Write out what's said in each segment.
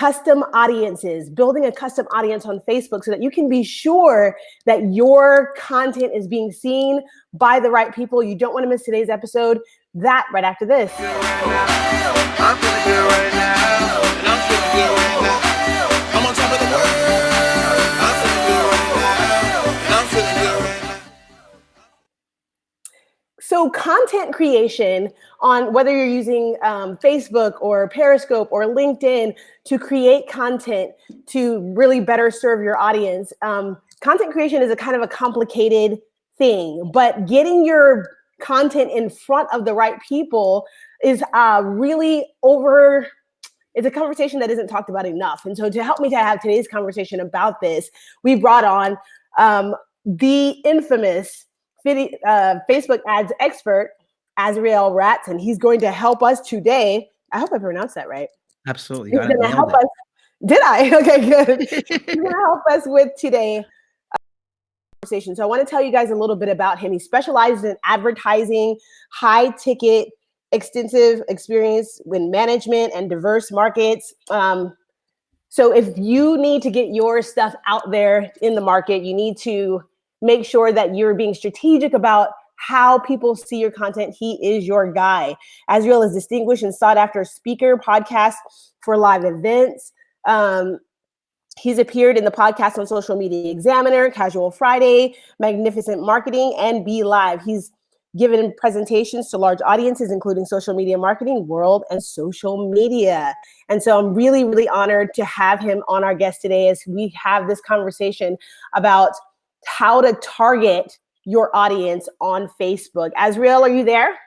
custom audiences, building a custom audience on Facebook so that you can be sure that your content is being seen by the right people. You don't want to miss today's episode. That right after this. I'm feeling good right now, and I'm feeling good right now. I'm on top of the world. I'm feeling good right now, and I'm feeling good right now. So content creation on whether you're using Facebook or Periscope or LinkedIn to create content to really better serve your audience. Content creation is a kind of a complicated thing, but getting your content in front of the right people is it's a conversation that isn't talked about enough. And so to help me to have today's conversation about this, we brought on the infamous Facebook ads expert, Azriel Ratz, and he's going to help us today. I hope I pronounced that right. Absolutely. He's going to help us. Did I? Okay, good. He's going to help us with today conversation. So I want to tell you guys a little bit about him. He specializes in advertising, high ticket, extensive experience in management and diverse markets. So if you need to get your stuff out there in the market, you need to make sure that you're being strategic about how people see your content. He is your guy. Azriel is distinguished and sought after speaker, podcast for live events. He's appeared in the podcast on Social Media Examiner, Casual Friday, Magnificent Marketing, and Be Live. He's given presentations to large audiences, including Social Media Marketing World and Social Media. And so I'm really, really honored to have him on our guest today as we have this conversation about how to target your audience on Facebook. Azriel, are you there?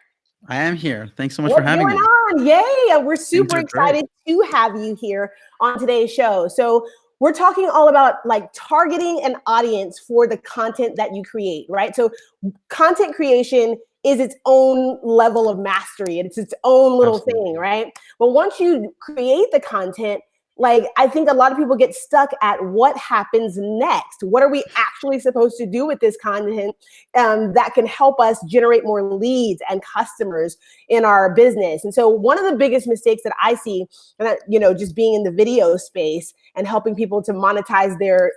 I am here. Thanks so much for having me. Yay! We're super excited to have you here on today's show. So we're talking all about like targeting an audience for the content that you create, right? So content creation is its own level of mastery. It's its own little thing, right? But once you create the content, like I think a lot of people get stuck at what happens next. What are we actually supposed to do with this content that can help us generate more leads and customers in our business? And so one of the biggest mistakes that I see, and that, just being in the video space and helping people to monetize their,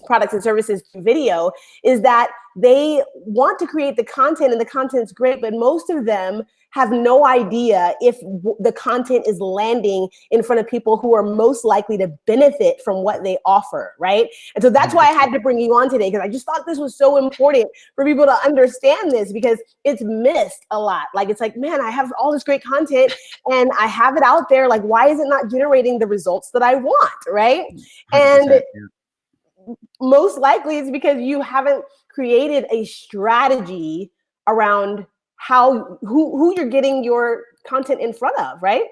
products and services through video, is that they want to create the content and the content's great, but most of them have no idea if the content is landing in front of people who are most likely to benefit from what they offer, right? And so that's why I had to bring you on today, because I just thought this was so important for people to understand this, because it's missed a lot. Like, it's like, man, I have all this great content and I have it out there. Like, why is it not generating the results that I want, right? And yeah. Most likely it's because you haven't created a strategy around who you're getting your content in front of, right?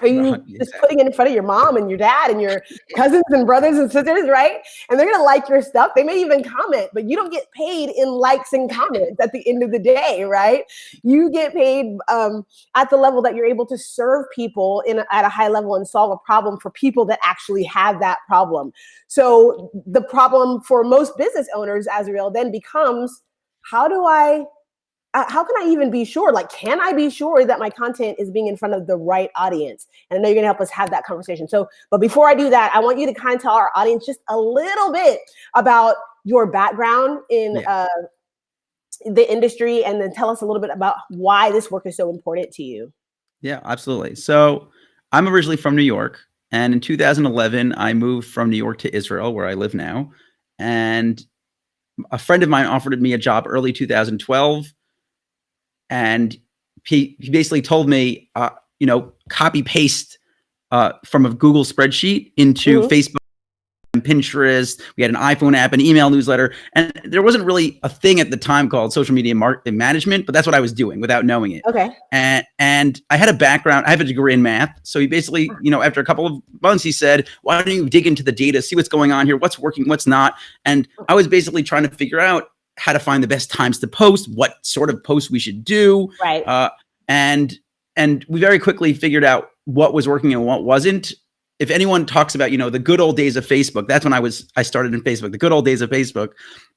Are you just putting it in front of your mom and your dad and your cousins and brothers and sisters, right? And they're gonna like your stuff. They may even comment, but you don't get paid in likes and comments at the end of the day, right? You get paid at the level that you're able to serve people at a high level and solve a problem for people that actually have that problem. So the problem for most business owners, Azriel, then becomes, how can I even be sure? Like, can I be sure that my content is being in front of the right audience? And I know you're gonna help us have that conversation. So, but before I do that, I want you to kind of tell our audience just a little bit about your background in the industry, and then tell us a little bit about why this work is so important to you. Yeah, absolutely. So I'm originally from New York, and in 2011, I moved from New York to Israel, where I live now. And a friend of mine offered me a job early 2012. And he basically told me, copy paste from a Google spreadsheet into Facebook and Pinterest. We had an iPhone app, an email newsletter, and there wasn't really a thing at the time called social media management, but that's what I was doing without knowing it. Okay. And I had a background. I have a degree in math. So he basically, after a couple of months, he said, why don't you dig into the data, see what's going on here, what's working, what's not. And I was basically trying to figure out how to find the best times to post, what sort of posts we should do. Right. And we very quickly figured out what was working and what wasn't. If anyone talks about, the good old days of Facebook, that's when I started in Facebook, the good old days of Facebook.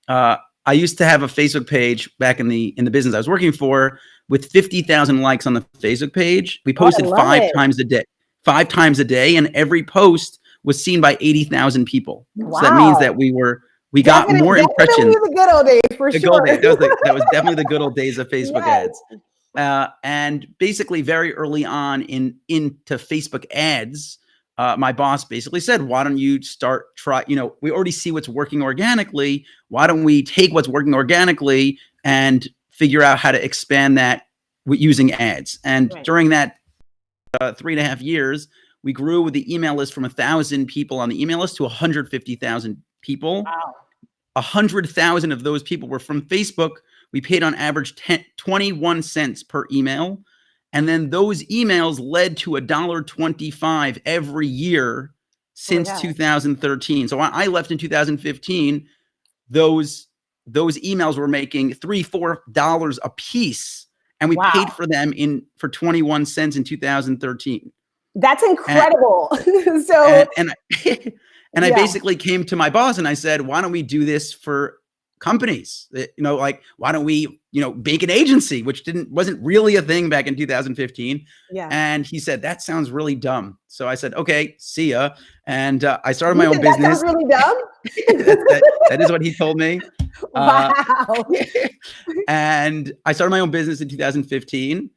I used to have a Facebook page back in the business I was working for with 50,000 likes on the Facebook page. We posted five times a day. 5 times a day, and every post was seen by 80,000 people. Wow. So that means that we got more impressions. The good old days, for sure. That was definitely the good old days of Facebook ads. And basically very early on into Facebook ads, my boss basically said, why don't you we already see what's working organically. Why don't we take what's working organically and figure out how to expand that using ads? And during that 3.5 years, we grew the email list from 1,000 people on the email list to 150,000 people. Wow. 100,000 of those people were from Facebook. We paid on average 21 cents per email. And then those emails led to $1.25 every year since 2013. So I left in 2015. Those emails were making $3-4 a piece, and we paid for them for 21 cents in 2013. That's incredible. And I basically came to my boss and I said, why don't we do this for companies? Why don't we, make an agency, which wasn't really a thing back in 2015. Yeah. And he said, that sounds really dumb. So I said, okay, see ya. And I started my own business. That sounds really dumb? that is what he told me. Wow. And I started my own business in 2015.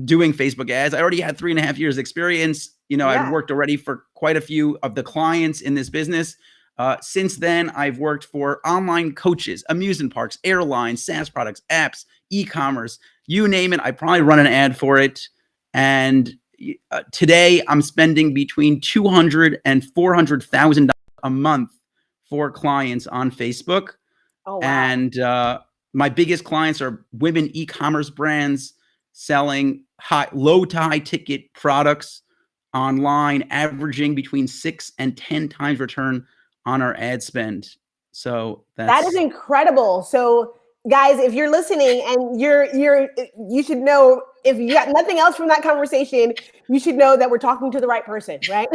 Doing Facebook ads. I already had 3.5 years experience. I'd worked already for quite a few of the clients in this business. Since then, I've worked for online coaches, amusement parks, airlines, SaaS products, apps, e-commerce, you name it. I probably run an ad for it. And today I'm spending between $200,000 and $400,000 a month for clients on Facebook. Oh, wow. And my biggest clients are women e-commerce brands selling low to high ticket products online, averaging between 6 and 10 times return on our ad spend. So that is incredible. So guys, if you're listening and you should know, if you got nothing else from that conversation, you should know that we're talking to the right person, right?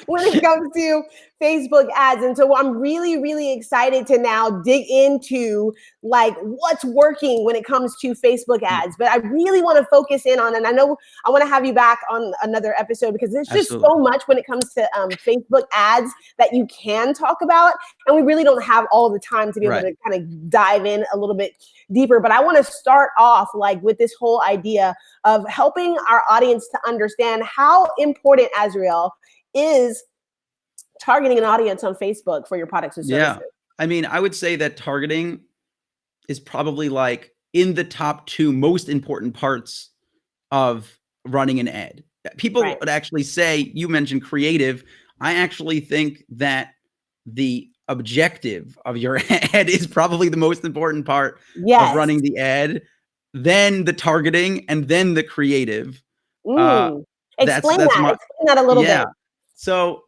When it comes to Facebook ads. And so I'm really, really excited to now dig into what's working when it comes to Facebook ads. But I really want to focus in on, and I know I want to have you back on another episode because there's just so much when it comes to Facebook ads that you can talk about. And we really don't have all the time to be able to kind of dive in a little bit deeper. But I want to start off with this whole idea of helping our audience to understand how important, Azriel, is targeting an audience on Facebook for your products and services. Yeah. I mean, I would say that targeting is probably in the top 2 most important parts of running an ad. People would actually say, you mentioned creative. I actually think that the objective of your ad is probably the most important part of running the ad, then the targeting, and then the creative. Explain that a little bit. So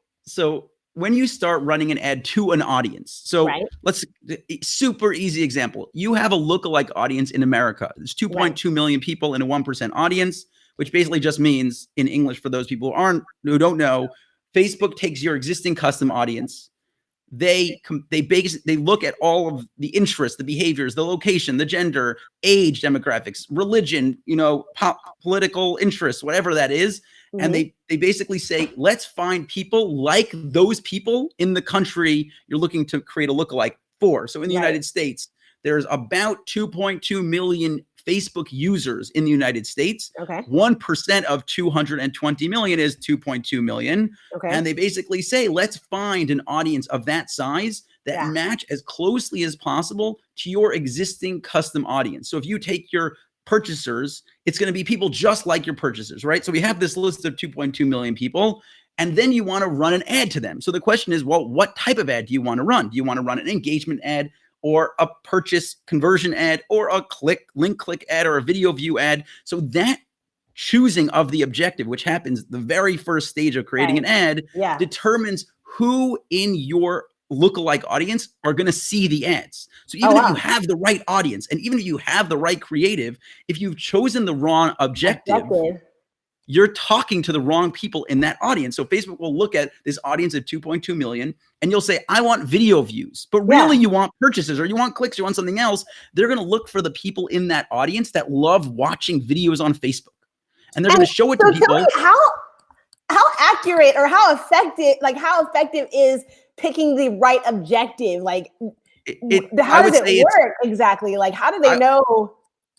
when you start running an ad to an audience, super easy example. You have a lookalike audience in America. There's 2.2 million people in a 1% audience, which basically just means, in English, for those people who don't know, Facebook takes your existing custom audience. They look at all of the interests, the behaviors, the location, the gender, age, demographics, religion, political interests, whatever that is. And they basically say, let's find people like those people in the country you're looking to create a lookalike for. So in the United States, there's about 2.2 million Facebook users in the United States. 1% of 220 million is 2.2 million. And they basically say, let's find an audience of that size that match as closely as possible to your existing custom audience. So if you take your purchasers, it's going to be people just like your purchasers, right? So we have this list of 2.2 million people, and then you want to run an ad to them. So the question is, well, what type of ad do you want to run? Do you want to run an engagement ad, or a purchase conversion ad, or a link click ad, or a video view ad? So that choosing of the objective, which happens the very first stage of creating an ad, determines who in your lookalike audience are going to see the ads. So even if you have the right audience, and even if you have the right creative, if you've chosen the wrong objective, you're talking to the wrong people in that audience. So Facebook will look at this audience of 2.2 million, and you'll say, I want video views, but really you want purchases, or you want clicks, you want something else. They're going to look for the people in that audience that love watching videos on Facebook, and they're going to show it to people. accurate or how effective is picking the right objective? Like, how does it work exactly? Like, how do they know?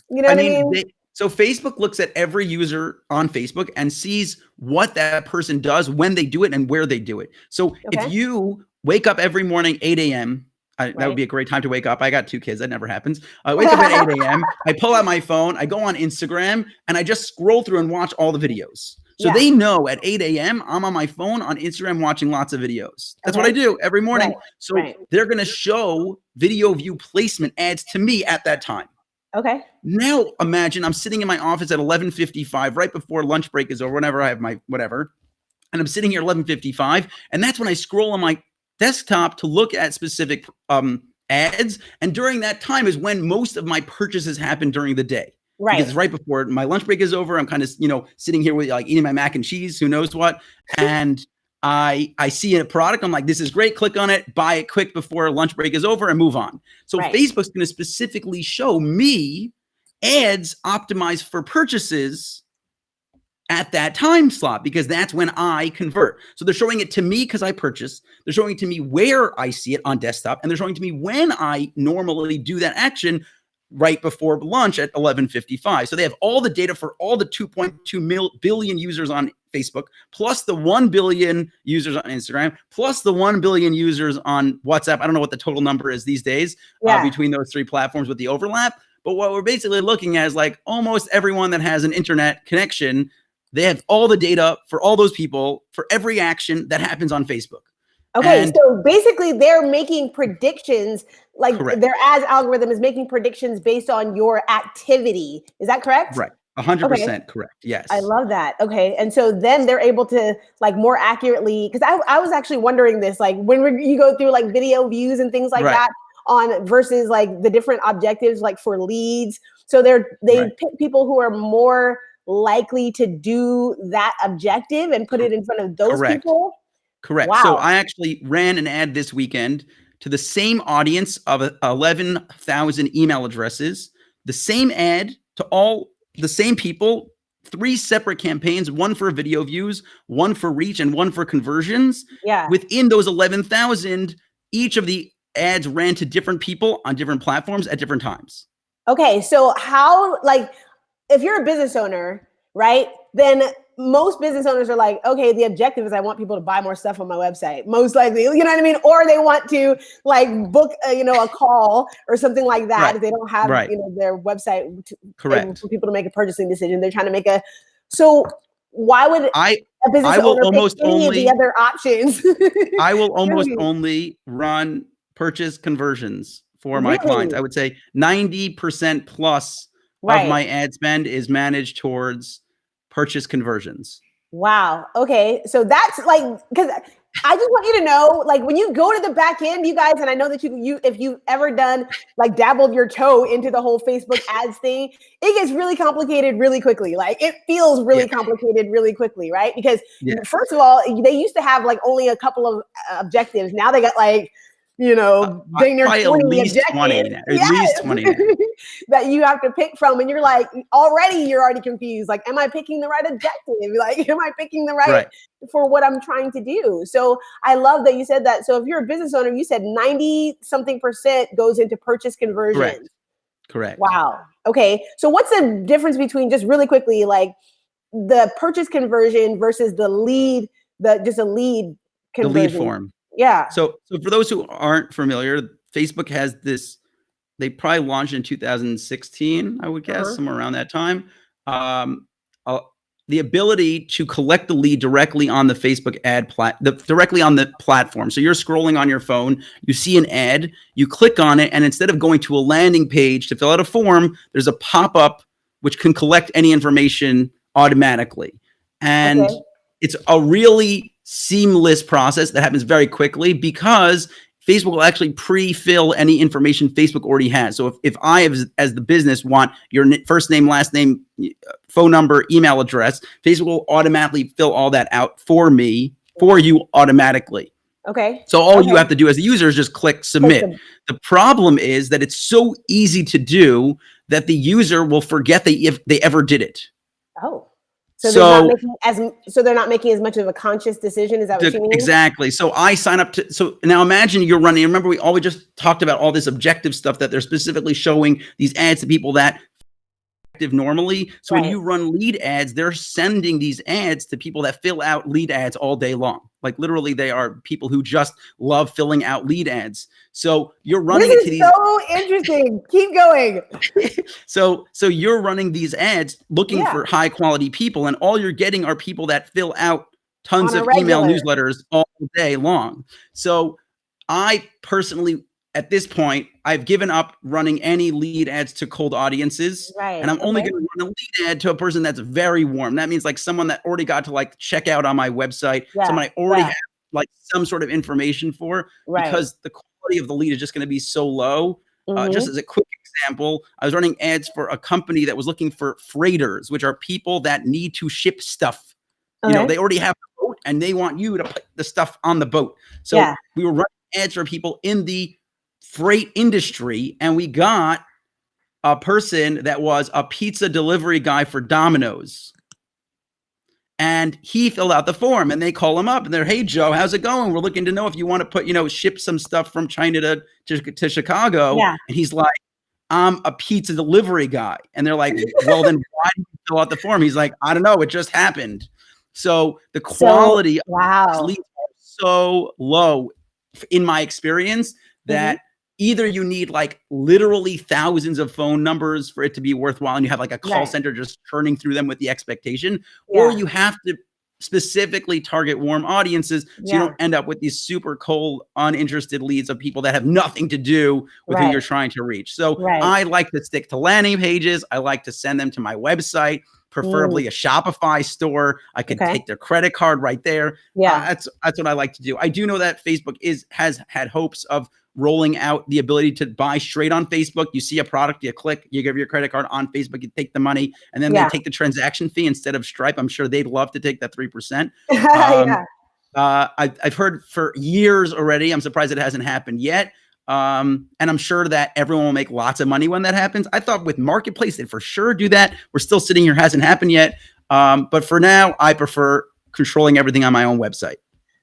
You know what I mean? So Facebook looks at every user on Facebook and sees what that person does, when they do it, and where they do it. So if you wake up every morning, 8 a.m., that would be a great time to wake up. I got 2 kids. That never happens. I wake up at 8 a.m. I pull out my phone. I go on Instagram and I just scroll through and watch all the videos. So they know at 8 a.m. I'm on my phone on Instagram watching lots of videos. That's what I do every morning. So they're going to show video view placement ads to me at that time. Okay. Now imagine I'm sitting in my office at 11:55, right before lunch break is over, whenever I have my whatever. And I'm sitting here at 11:55. And that's when I scroll on my desktop to look at specific ads. And during that time is when most of my purchases happen during the day. Right. Because it's right before my lunch break is over. I'm kind of, sitting here with eating my mac and cheese, who knows what. And I see a product. I'm like, this is great. Click on it, buy it quick before lunch break is over and move on. So Facebook's going to specifically show me ads optimized for purchases at that time slot, because that's when I convert. So they're showing it to me because I purchase. They're showing it to me where I see it on desktop, and they're showing it to me when I normally do that action right before lunch at 11:55. So they have all the data for all the 2.2 billion users on Facebook, plus the 1 billion users on Instagram, plus the 1 billion users on WhatsApp. I don't know what the total number is these days between those 3 platforms with the overlap. But what we're basically looking at is like almost everyone that has an internet connection, they have all the data for all those people for every action that happens on Facebook. Okay, so basically they're making predictions, like their ads algorithm is making predictions based on your activity. Is that correct? Right. 100% correct. Yes. I love that. Okay. And so then they're able to like more accurately, because I was actually wondering this, like when you go through like video views and things like that on versus like the different objectives, like for leads. So they pick people who are more likely to do that objective and put it in front of those people. Correct. Wow. So I actually ran an ad this weekend to the same audience of 11,000 email addresses, the same ad to all the same people, 3 separate campaigns, one for video views, one for reach, and one for conversions. Yeah. Within those 11,000, each of the ads ran to different people on different platforms at different times. Okay. So how, like, if you're a business owner, right, then most business owners are like, okay, the objective is I want people to buy more stuff on my website, most likely, you know what I mean? Or they want to like book, a call or something like that. If they don't have, their website for people to make a purchasing decision, they're trying to make so why would a business owner pick any of the other options? I will almost only run purchase conversions for my clients. I would say 90% plus of my ad spend is managed towards purchase conversions. Wow. Okay. So that's like, because I just want you to know, like when you go to the back end, you guys, and I know that you if you've ever done like dabbled your toe into the whole Facebook ads thing, it gets really complicated really quickly. Like it feels really complicated really quickly, right? Because first of all, they used to have like only a couple of objectives. Now they got like, dang near 20 objectives. At least 20 now. That you have to pick from, and you're like, you're already confused. Like, am I picking the right objective? Like, am I picking the right for what I'm trying to do? So I love that you said that. So if you're a business owner, you said 90-something% goes into purchase conversion. Correct. Wow. Okay. So what's the difference between, just really quickly, like the purchase conversion versus the lead, just a lead conversion? The lead form. Yeah. So for those who aren't familiar, Facebook has this, they probably launched in 2016, I would guess, somewhere around that time. The ability to collect the lead directly on the Facebook ad directly on the platform. So you're scrolling on your phone, you see an ad, you click on it, and instead of going to a landing page to fill out a form, there's a pop-up which can collect any information automatically. And it's a really seamless process that happens very quickly because Facebook will actually pre-fill any information Facebook already has. So if I, as the business, want your first name, last name, phone number, email address, Facebook will automatically fill all that out for you automatically. Okay. So all you have to do as a user is just click submit. The problem is that it's so easy to do that the user will forget if they ever did it. Oh. So they're not making as much of a conscious decision. Is that what you mean? Exactly. So I sign up to, so now imagine you're running, remember we always just talked about all this objective stuff that they're specifically showing these ads to people that normally. So when you run lead ads, they're sending these ads to people that fill out lead ads all day long. Like literally they are people who just love filling out lead ads. So you're running this is so interesting. Keep going. So you're running these ads looking for high quality people, and all you're getting are people that fill out tons of email newsletters all day long. So I personally, at this point, I've given up running any lead ads to cold audiences. And I'm only going to run a lead ad to a person that's very warm. That means like someone that already got to like check out on my website, someone I already have like some sort of information for, because the quality of the lead is just going to be so low. Just as a quick example, I was running ads for a company that was looking for freighters, which are people that need to ship stuff. You know, they already have a boat and they want you to put the stuff on the boat. So we were running ads for people in the freight industry, and we got a person that was a pizza delivery guy for Domino's, and he filled out the form, and they call him up and they're, hey Joe, how's it going? We're looking to know if you want to put, ship some stuff from China to Chicago. And he's like, I'm a pizza delivery guy. And they're like, well, then why did you fill out the form? He's like, I don't know, it just happened. So the quality of leads are so low in my experience that either you need like literally thousands of phone numbers for it to be worthwhile, and you have like a call center just churning through them with the expectation, or you have to specifically target warm audiences so you don't end up with these super cold, uninterested leads of people that have nothing to do with who you're trying to reach. So I like to stick to landing pages. I like to send them to my website, preferably a Shopify store. I could take their credit card right there. That's what I like to do. I do know that Facebook has had hopes of rolling out the ability to buy straight on Facebook. You see a product, you click, you give your credit card on Facebook, you take the money, and then they take the transaction fee instead of Stripe. I'm sure they'd love to take that 3%. I've heard for years already. I'm surprised it hasn't happened yet. And I'm sure that everyone will make lots of money when that happens. I thought with Marketplace, they'd for sure do that. We're still sitting here, hasn't happened yet. But for now, I prefer controlling everything on my own website.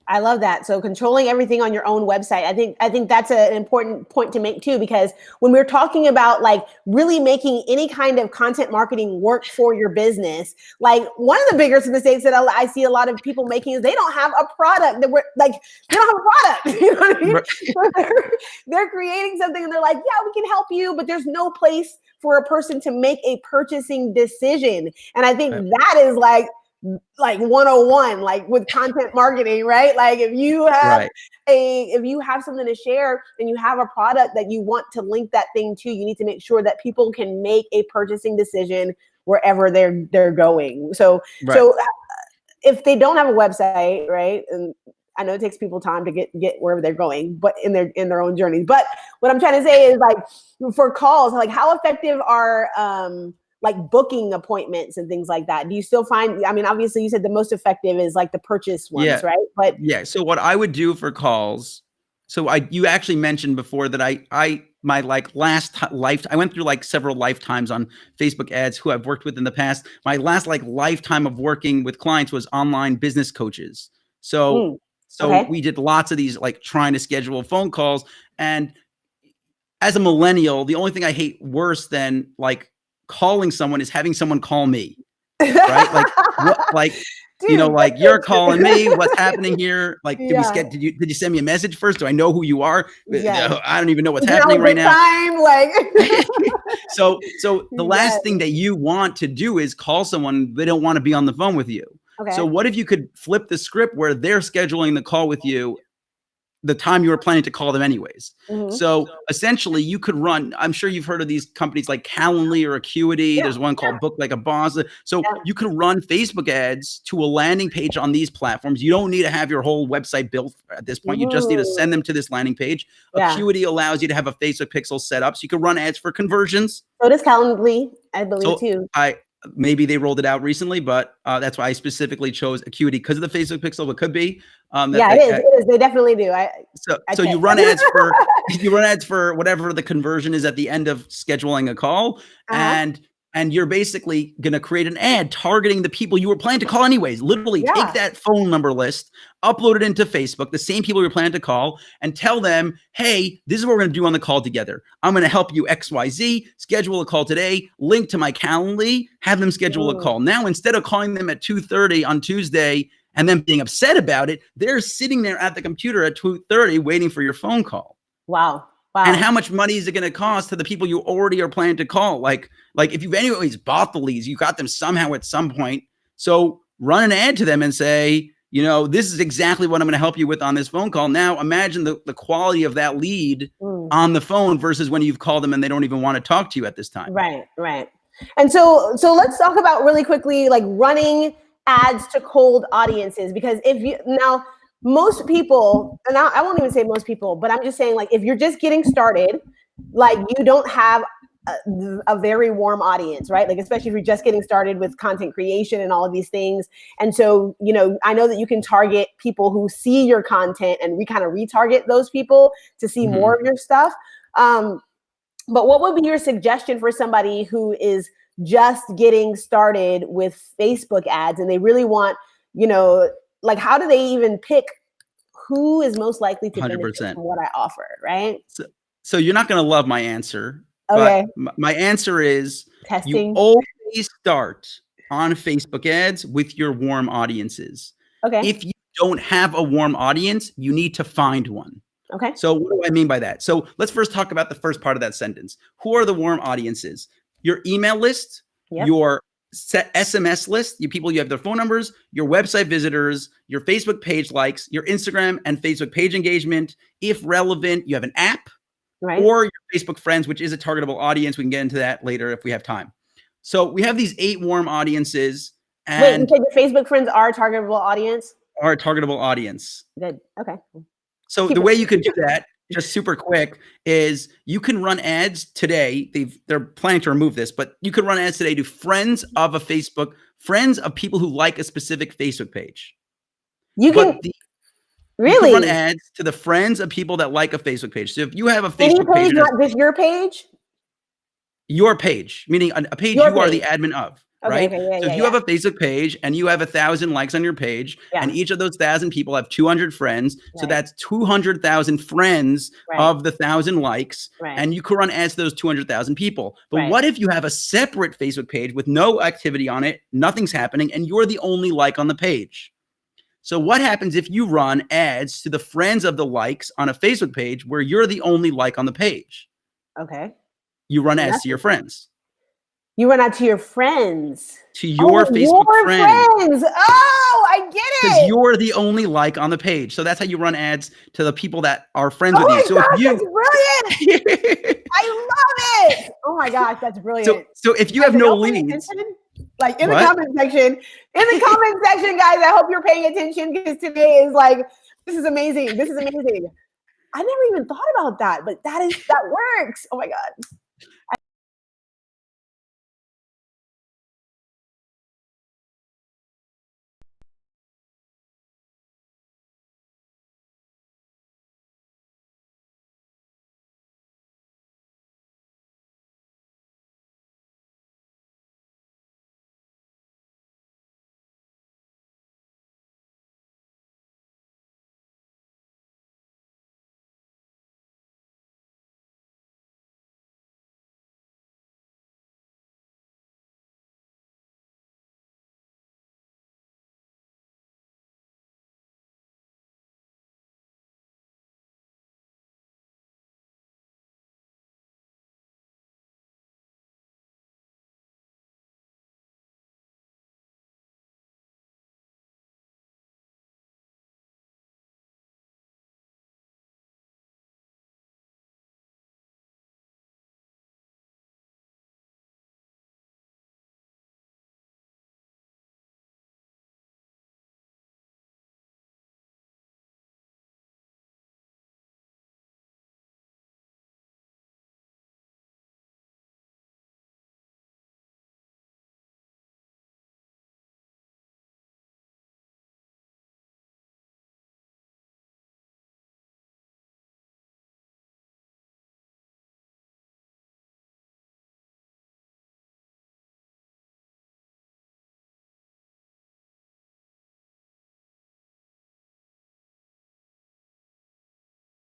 I love that. So controlling everything on your own website. I think that's an important point to make too, because when we're talking about like really making any kind of content marketing work for your business, like one of the biggest mistakes that I see a lot of people making is they don't have a product they don't have a product. You know what I mean? So they're creating something and they're like, yeah, we can help you, but there's no place for a person to make a purchasing decision. And I think that is like 101, like with content marketing, right? Like if you have if you have something to share and you have a product that you want to link that thing to, you need to make sure that people can make a purchasing decision wherever they're going. So if they don't have a website, right? And I know it takes people time to get wherever they're going, but in their own journeys. But what I'm trying to say is like for calls, like how effective are like booking appointments and things like that? Do you still find, I mean, obviously you said the most effective is like the purchase ones, right? But so what I would do for calls, so you actually mentioned before that my like last life, I went through like several lifetimes on Facebook ads who I've worked with in the past. My last like lifetime of working with clients was online business coaches. So we did lots of these, like trying to schedule phone calls. And as a millennial, the only thing I hate worse than like calling someone is having someone call me, right? Like, dude, like you're calling me, what's happening here? Like, did you send me a message first? Do I know who you are? I don't even know what's happening right now. So the last thing that you want to do is call someone, they don't want to be on the phone with you. So what if you could flip the script where they're scheduling the call with you the time you were planning to call them anyways. So essentially you could run, I'm sure you've heard of these companies like Calendly or Acuity. There's one called Book Like a Boss. So you could run Facebook ads to a landing page on these platforms. You don't need to have your whole website built at this point. You just need to send them to this landing page. Acuity allows you to have a Facebook pixel set up so you can run ads for conversions. So does Calendly, I believe too. Maybe they rolled it out recently, but that's why I specifically chose Acuity because of the Facebook pixel. It could be. It is. They definitely do. So you run ads for whatever the conversion is at the end of scheduling a call, and and you're basically going to create an ad targeting the people you were planning to call anyways. Literally take that phone number list, upload it into Facebook, the same people you're planning to call, and tell them, hey, this is what we're going to do on the call together. I'm going to help you XYZ, schedule a call today, link to my Calendly, have them schedule a call. Now, instead of calling them at 2:30 on Tuesday and then being upset about it, they're sitting there at the computer at 2:30 waiting for your phone call. Wow. Wow. And how much money is it going to cost to the people you already are planning to call? Like if you've anyways bought the leads, you got them somehow at some point. So run an ad to them and say, you know, this is exactly what I'm going to help you with on this phone call. Now imagine the quality of that lead on the phone versus when you've called them and they don't even want to talk to you at this time. Right, right. And so let's talk about really quickly, like running ads to cold audiences, because most people, and I won't even say most people, but I'm just saying, like, if you're just getting started, like, you don't have a very warm audience, right? Like, especially if you're just getting started with content creation and all of these things. And so, you know, I know that you can target people who see your content, and we kind of retarget those people to see more of your stuff. But what would be your suggestion for somebody who is just getting started with Facebook ads and they really want, you know, like, how do they even pick who is most likely to benefit from what I offer, right? So you're not going to love my answer. Okay. But my answer is testing. You always start on Facebook ads with your warm audiences. Okay. If you don't have a warm audience, you need to find one. Okay. So what do I mean by that? So let's first talk about the first part of that sentence. Who are the warm audiences? Your email list, your SMS list, you have their phone numbers, your website visitors, your Facebook page likes, your Instagram and Facebook page engagement. If relevant, you have an app, or your Facebook friends, which is a targetable audience. We can get into that later if we have time. So we have these 8 warm audiences. And wait, you said your Facebook friends are a targetable audience? Are a targetable audience. Good. Okay. So the way you could do that, just super quick, is you can run ads today. They're planning to remove this, but you could run ads today to friends of people who like a specific Facebook page. You can run ads to the friends of people that like a Facebook page. So if you have a Facebook page, not just your page? Your page, meaning a page you are the admin of. Right? Okay, so if you have a Facebook page and you have 1,000 likes on your page, and each of those 1,000 people have 200 friends, so that's 200,000 friends of the 1,000 likes, and you could run ads to those 200,000 people. But what if you have a separate Facebook page with no activity on it, nothing's happening, and you're the only like on the page? So what happens if you run ads to the friends of the likes on a Facebook page where you're the only like on the page? Okay. You run ads to your friends. You run out to your friends. To your Facebook friends. Oh, I get it. Because you're the only like on the page. So that's how you run ads to the people that are friends with you. So gosh, that's brilliant. I love it. Oh my gosh, that's brilliant. So if you have no leads. Like in the comment section, guys, I hope you're paying attention, because today is like, this is amazing. This is amazing. I never even thought about that, but that works. Oh my God.